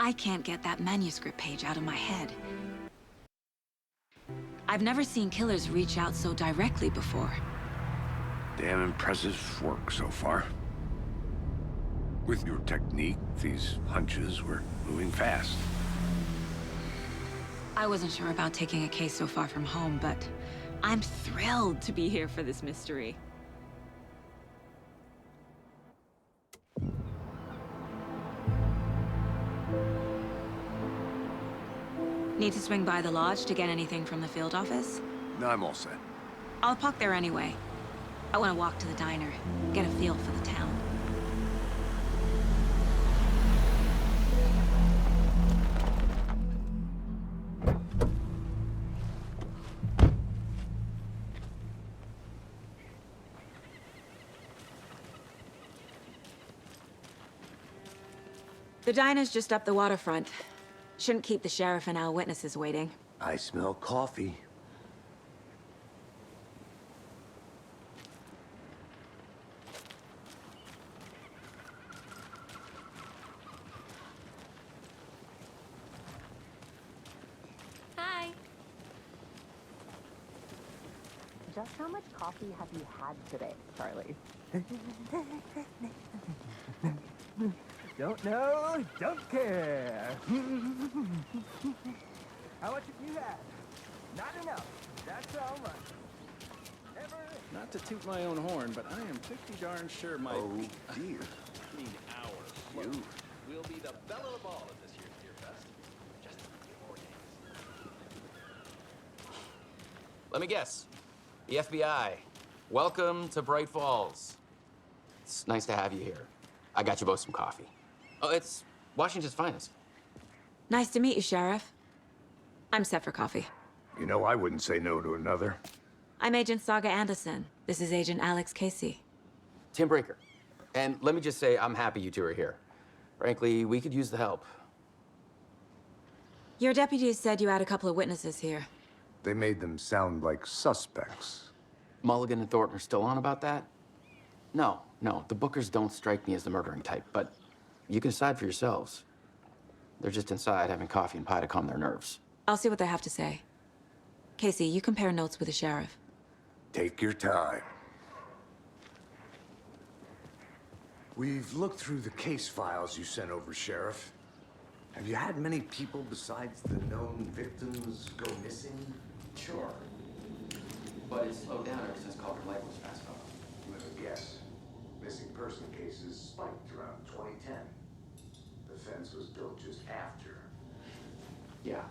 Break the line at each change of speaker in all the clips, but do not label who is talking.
I can't get that manuscript page out of my head. I've never seen killers reach out so directly before.
Damn impressive work so far. With your technique, these hunches were moving fast.
I wasn't sure about taking a case so far from home, but I'm thrilled to be here for this mystery. Need to swing by the lodge to get anything from the field office?
No, I'm all set.
I'll park there anyway. I want to walk to the diner, get a feel for the town. The diner's just up the waterfront. Shouldn't keep the sheriff and our witnesses waiting.
I smell coffee.
Hi.
Just how much coffee have you had today, Charlie? Don't know, don't care. How much have you had? Not enough. That's all much. Never.
Not to toot my own horn, but I am pretty darn sure my
Oh, dear.
hour float will be the belle of the ball at this year's Beer Fest. Just a few more days. Let me guess. The FBI. Welcome to Bright Falls. It's nice to have you here. I got you both some coffee. Oh, it's Washington's finest.
Nice to meet you, Sheriff. I'm set for coffee.
You know, I wouldn't say no to another.
I'm Agent Saga Anderson. This is Agent Alex Casey.
Tim Brinker. And let me just say, I'm happy you two are here. Frankly, we could use the help.
Your deputies said you had a couple of witnesses here.
They made them sound like suspects.
Mulligan and Thornton are still on about that? No, the Bookers don't strike me as the murdering type, but you can decide for yourselves. They're just inside having coffee and pie to calm their nerves.
I'll see what they have to say. Casey, you compare notes with the sheriff.
Take your time. We've looked through the case files you sent over, Sheriff. Have you had many people besides the known victims go missing?
Sure. But it's slowed down ever since Calder Lake was passed off.
Let me guess. Missing person cases spiked around 2010. The fence was built just after.
Yeah,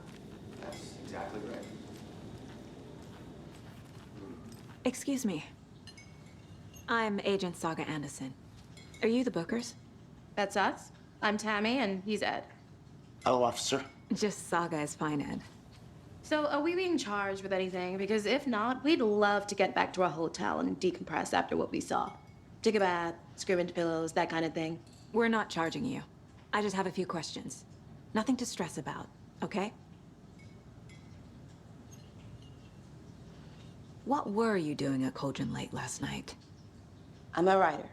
that's exactly right.
Excuse me. I'm Agent Saga Anderson. Are you the Bookers?
That's us. I'm Tammy, and he's Ed.
Hello, officer.
Just Saga is fine, Ed.
So, are we being charged with anything? Because if not, we'd love to get back to our hotel and decompress after what we saw. Take a bath, scream into pillows, that kind of thing.
We're not charging you. I just have a few questions. Nothing to stress about, okay? What were you doing at Cauldron Lake last night?
I'm a writer.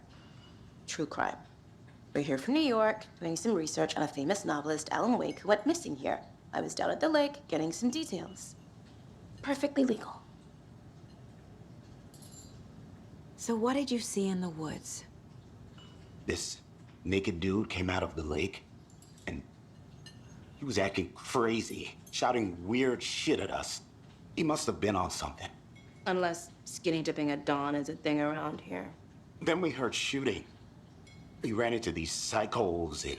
True crime. We're here from New York, doing some research on a famous novelist, Alan Wake, who went missing here. I was down at the lake, getting some details. Perfectly legal.
So what did you see in the woods?
This naked dude came out of the lake, and he was acting crazy, shouting weird shit at us. He must have been on something.
Unless skinny dipping at dawn is a thing around here.
Then we heard shooting. We ran into these psychos in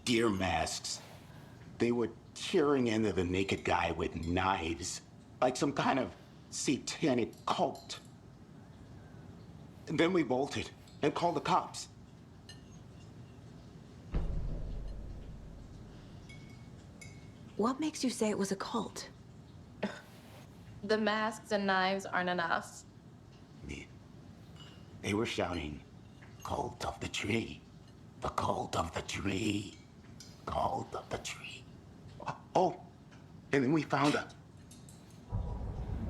deer masks. They were tearing into the naked guy with knives, like some kind of satanic cult. And then we bolted and called the cops.
What makes you say it was a cult?
The masks and knives aren't enough.
They were shouting, "Cult of the tree, the cult of the tree, cult of the tree." Oh, and then we found out.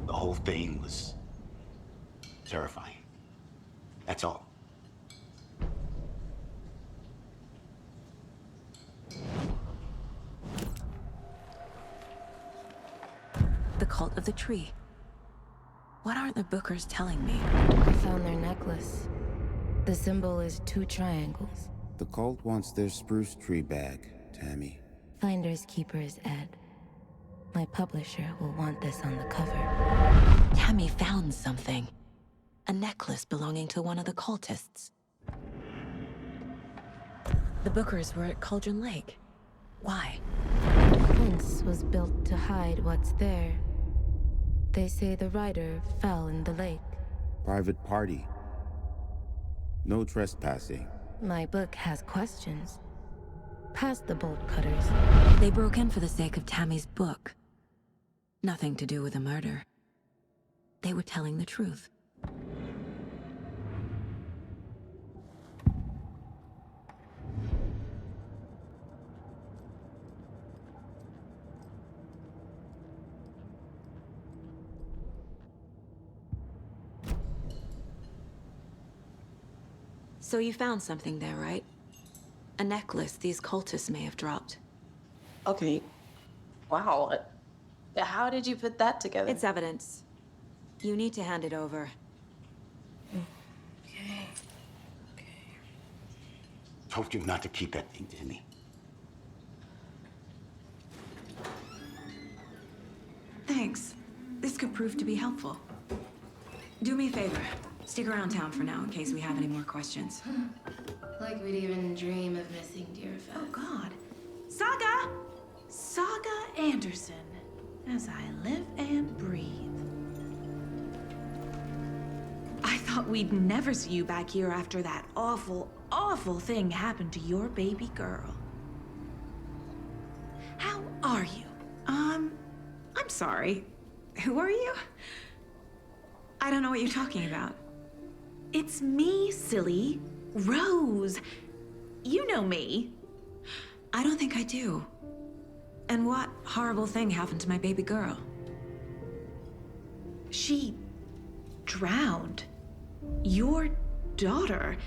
The whole thing was terrifying. That's all.
of the tree. What aren't the Bookers telling me?
I found their necklace. The symbol is 2 triangles.
The cult wants their spruce tree back, Tammy.
Finders keepers, Ed. My publisher will want this on the cover.
Tammy found something. A necklace belonging to one of the cultists. The Bookers were at Cauldron Lake. Why?
The fence was built to hide what's there. They say the rider fell in the lake.
Private party. No trespassing.
My book has questions. Past the bolt cutters.
They broke in for the sake of Tammy's book. Nothing to do with a murder. They were telling the truth. So you found something there, right? A necklace these cultists may have dropped.
Okay. Wow. How did you put that together?
It's evidence. You need to hand it over.
Okay.
Told you not to keep that thing, Tammy.
Thanks. This could prove to be helpful. Do me a favor. Stick around town for now in case we have any more questions.
Like we'd even dream of missing Deerfest.
Oh, God. Saga! Saga Anderson. As I live and breathe. I thought we'd never see you back here after that awful, awful thing happened to your baby girl. How are you? I'm sorry. Who are you? I don't know what you're talking about. It's me, silly. Rose. You know me.
I don't think I do. And what horrible thing happened to my baby girl?
She drowned. Your daughter.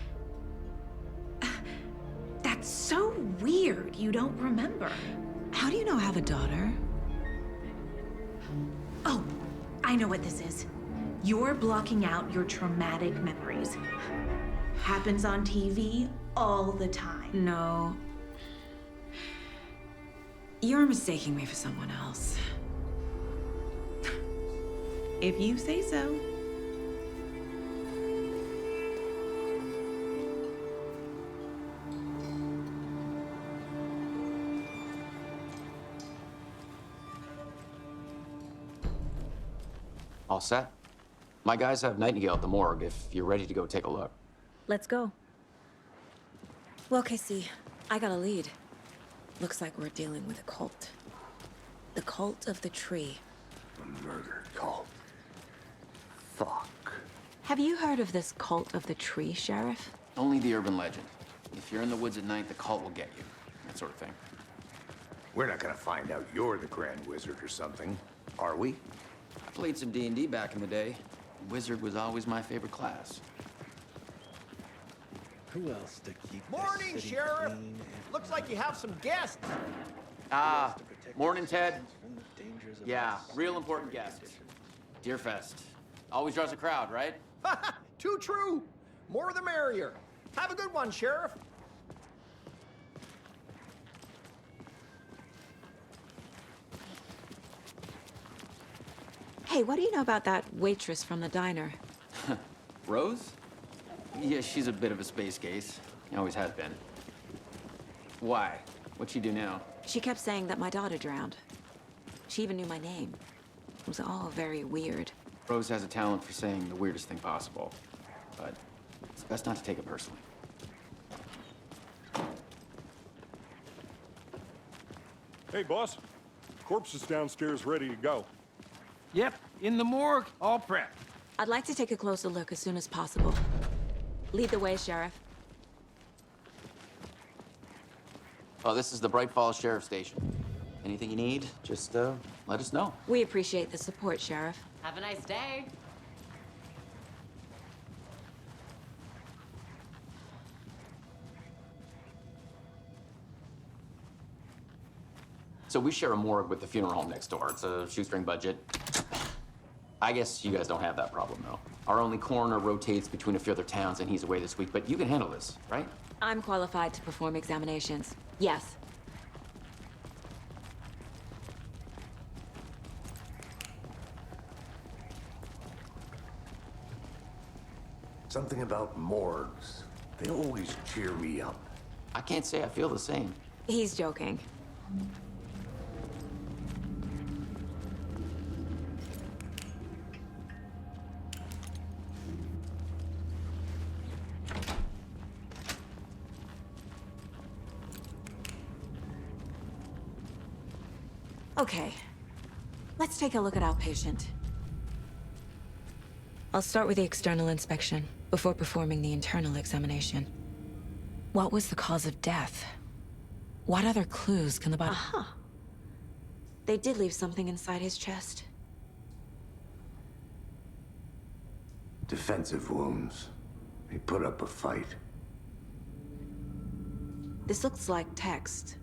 That's so weird you don't remember.
How do you know I have a daughter?
Oh, I know what this is. You're blocking out your traumatic memories. Happens on TV all the time.
No. You're mistaking me for someone else.
If you say so.
All set? My guys have Nightingale at the morgue if you're ready to go take a look.
Let's go. Well, Casey, I got a lead. Looks like we're dealing with a cult. The cult of the tree.
A murder cult. Fuck.
Have you heard of this cult of the tree, Sheriff?
Only the urban legend. If you're in the woods at night, the cult will get you. That sort of thing.
We're not gonna find out you're the Grand Wizard or something, are we?
I played some D&D back in the day. Wizard was always my favorite class.
Who else to keep this
Morning,
city
Sheriff.
clean and
Looks like you have some guests.
Ah,
to protect
morning,
the
Ted.
citizens from the dangers of
Yeah,
this
real important guest. Deerfest. Always draws a crowd, right?
Too true. More the merrier. Have a good one, Sheriff.
Hey, what do you know about that waitress from the diner?
Rose? Yeah, she's a bit of a space case. Always has been. Why? What'd she do now?
She kept saying that my daughter drowned. She even knew my name. It was all very weird.
Rose has a talent for saying the weirdest thing possible. But it's best not to take it personally.
Hey, boss. Corpse is downstairs ready to go.
Yep, in the morgue, all prepped.
I'd like to take a closer look as soon as possible. Lead the way, Sheriff.
Oh, this is the Bright Falls Sheriff Station. Anything you need, just let us know.
We appreciate the support, Sheriff.
Have a nice day.
So we share a morgue with the funeral home next door. It's a shoestring budget. I guess you guys don't have that problem, though. Our only coroner rotates between a few other towns, and he's away this week, but you can handle this, right?
I'm qualified to perform examinations. Yes.
Something about morgues. They always cheer me up.
I can't say I feel the same.
He's joking. Okay, let's take a look at our patient. I'll start with the external inspection before performing the internal examination. What was the cause of death? What other clues can the body... Aha! They did leave something inside his chest.
Defensive wounds. He put up a fight.
This looks like text.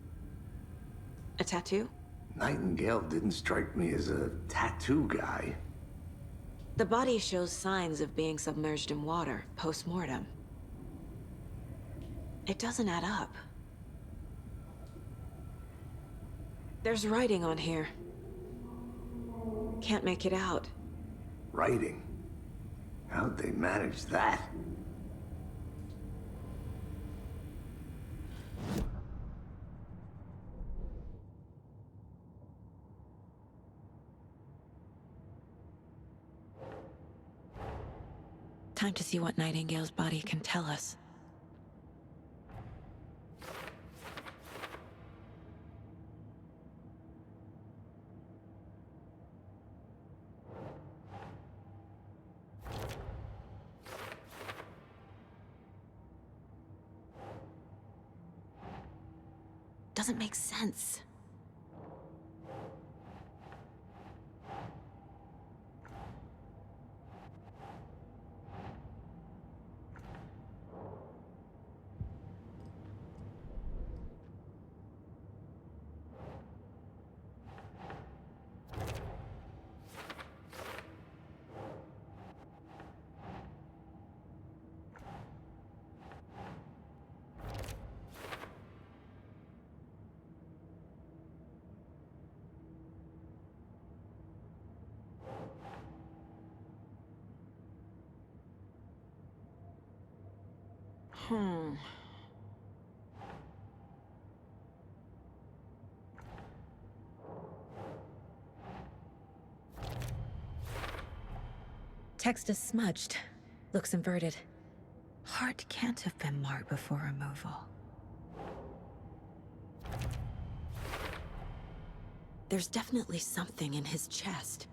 A tattoo?
Nightingale didn't strike me as a tattoo guy.
The body shows signs of being submerged in water, post-mortem. It doesn't add up. There's writing on here. Can't make it out.
Writing? How'd they manage that?
Time to see what Nightingale's body can tell us. Doesn't make sense. Text is smudged. Looks inverted. Heart can't have been marked before removal. There's definitely something in his chest.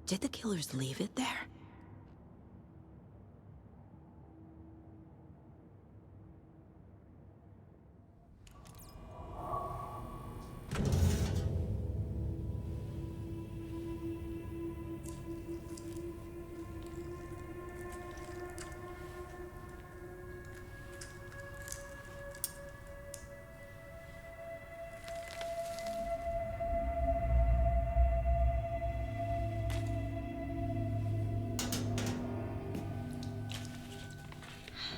Did the killers leave it there?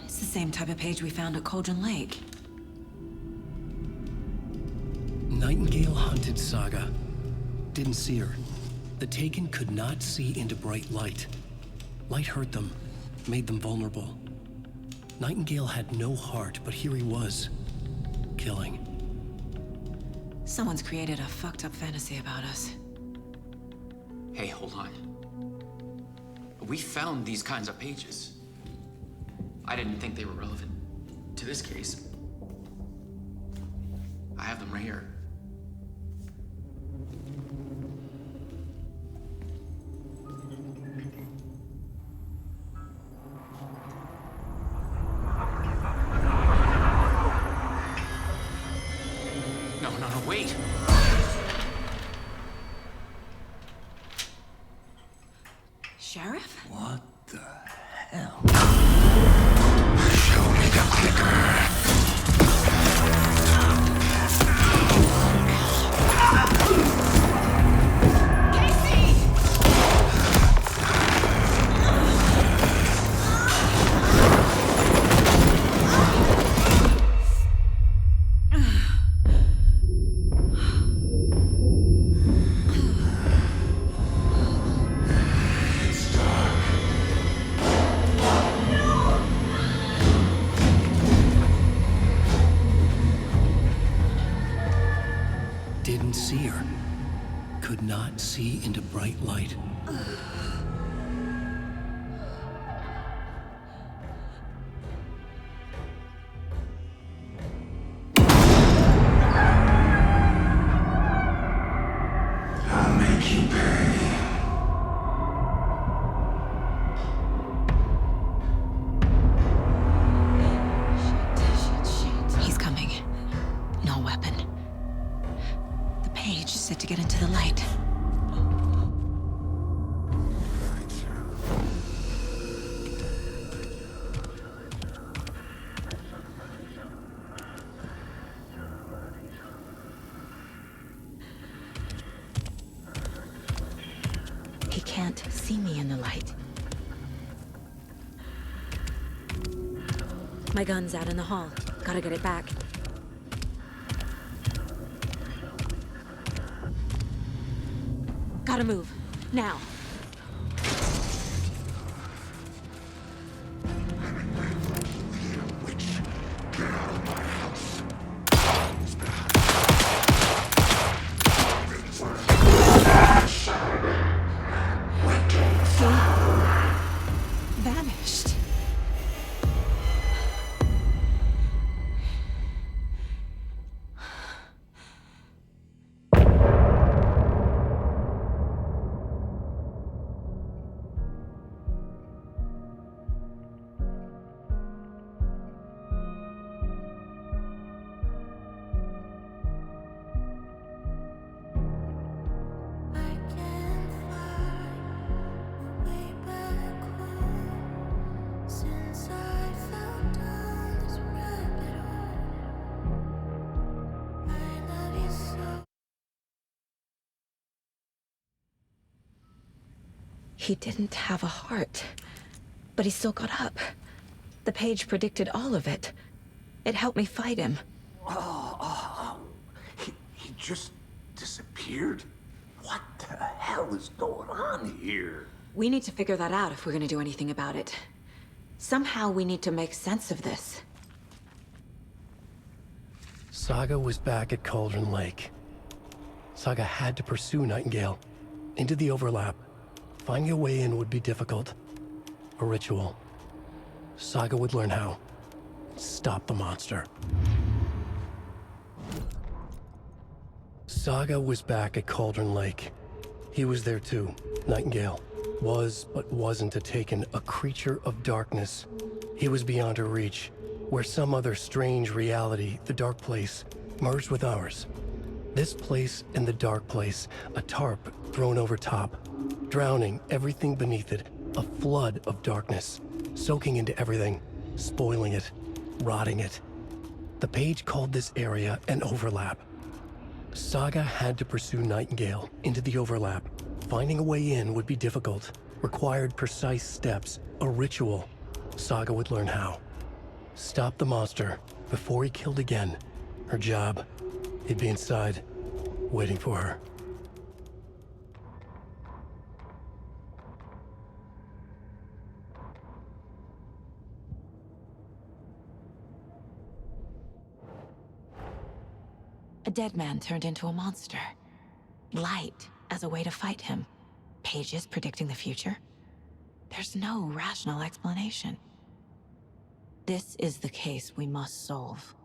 Same type of page we found at Cauldron Lake.
Nightingale hunted Saga. Didn't see her. The Taken could not see into bright light. Light hurt them, made them vulnerable. Nightingale had no heart, but here he was, killing.
Someone's created a fucked up fantasy about us.
Hey, hold on. We found these kinds of pages. I didn't think they were relevant to this case. I have them right here. No, wait!
Sheriff?
What the hell?
Show me the clicker.
Casey!
didn't see her. Could not see into bright light.
I'll make you pay.
He's coming. No weapon. The page is set to get into the light. He can't see me in the light. My gun's out in the hall. Gotta get it back. Gotta move. Now. Vanished. He didn't have a heart, but he still got up. The page predicted all of it. It helped me fight him.
He just disappeared? What the hell is going on here?
We need to figure that out if we're gonna do anything about it. Somehow we need to make sense of this.
Saga was back at Cauldron Lake. Saga had to pursue Nightingale into the overlap. Finding a way in would be difficult. A ritual. Saga would learn how. Stop the monster. Saga was back at Cauldron Lake. He was there too. Nightingale was, but wasn't a Taken, a creature of darkness. He was beyond her reach, where some other strange reality, the dark place, merged with ours. This place and the dark place, a tarp thrown over top, drowning everything beneath it, a flood of darkness, soaking into everything, spoiling it, rotting it. The page called this area an overlap. Saga had to pursue Nightingale into the overlap. Finding a way in would be difficult, required precise steps, a ritual. Saga would learn how. Stop the monster before he killed again. Her job, he'd be inside, waiting for her.
A dead man turned into a monster. Light as a way to fight him. Pages predicting the future. There's no rational explanation. This is the case we must solve.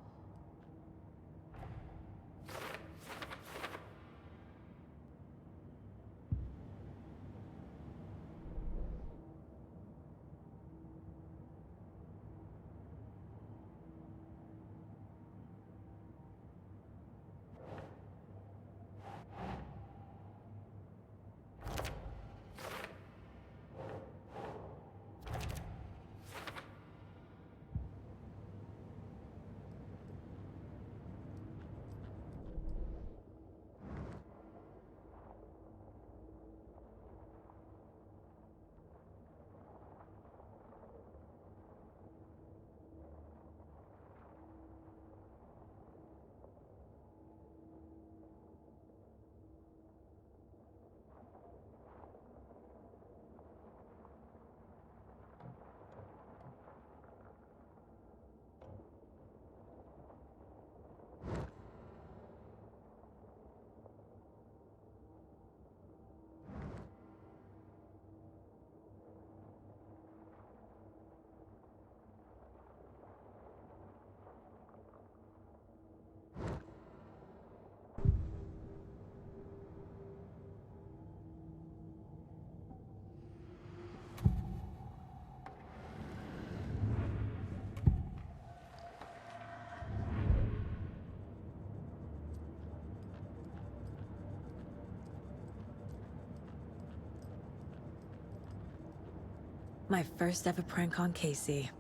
My first ever prank on Casey.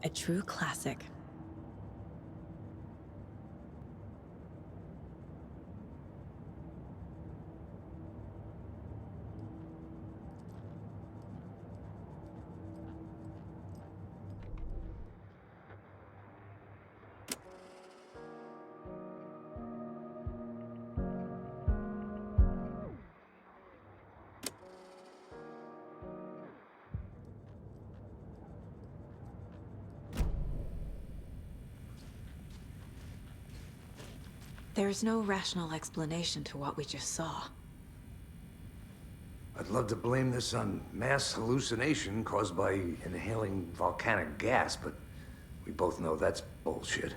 A true classic. There's no rational explanation to what we just saw.
I'd love to blame this on mass hallucination caused by inhaling volcanic gas, but we both know that's bullshit.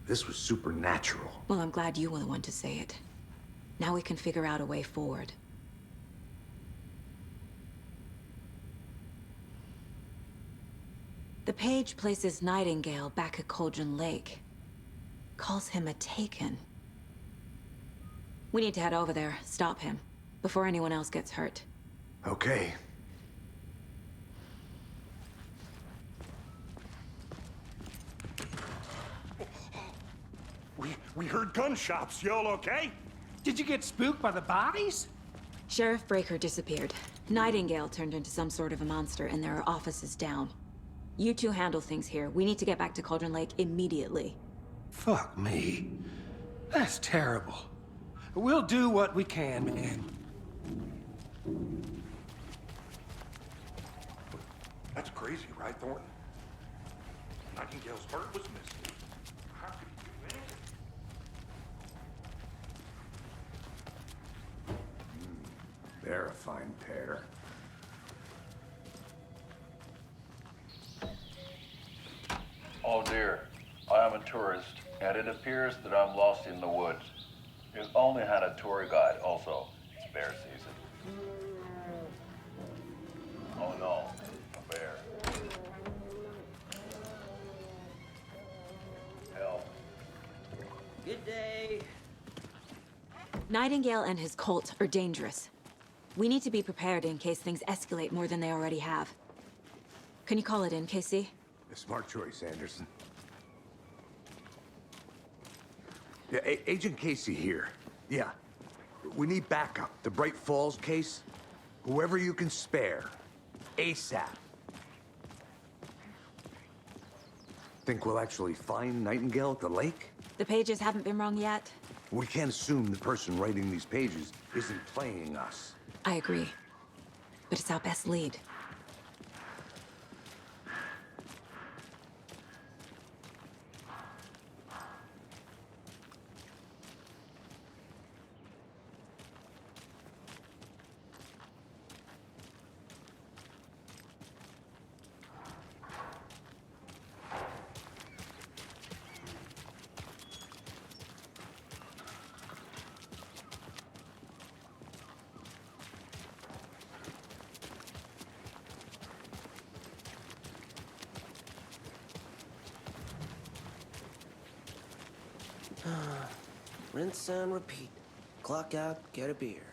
This was supernatural.
Well, I'm glad you were the one to say it. Now we can figure out a way forward. The page places Nightingale back at Cauldron Lake. Calls him a Taken. We need to head over there, stop him, before anyone else gets hurt.
Okay.
We heard gunshots. Y'all okay?
Did you get spooked by the bodies?
Sheriff Breaker disappeared. Nightingale turned into some sort of a monster, and there are offices down. You two handle things here. We need to get back to Cauldron Lake immediately.
Fuck me. That's terrible. We'll do what we can, man.
That's crazy, right, Thornton? Nightingale's heart was missing. How could he do anything?
They're a fine pair.
Oh dear, I am a tourist, and it appears that I'm lost in the woods. We've only had a tour guide, also. It's bear season. Oh no, a bear. Help.
Good day.
Nightingale and his cult are dangerous. We need to be prepared in case things escalate more than they already have. Can you call it in, Casey?
A smart choice, Anderson. Yeah, Agent Casey here. Yeah. We need backup. The Bright Falls case. Whoever you can spare. ASAP. Think we'll actually find Nightingale at the lake?
The pages haven't been wrong yet.
We can't assume the person writing these pages isn't playing us.
I agree. But it's our best lead.
Rinse and repeat. Clock out, get a beer.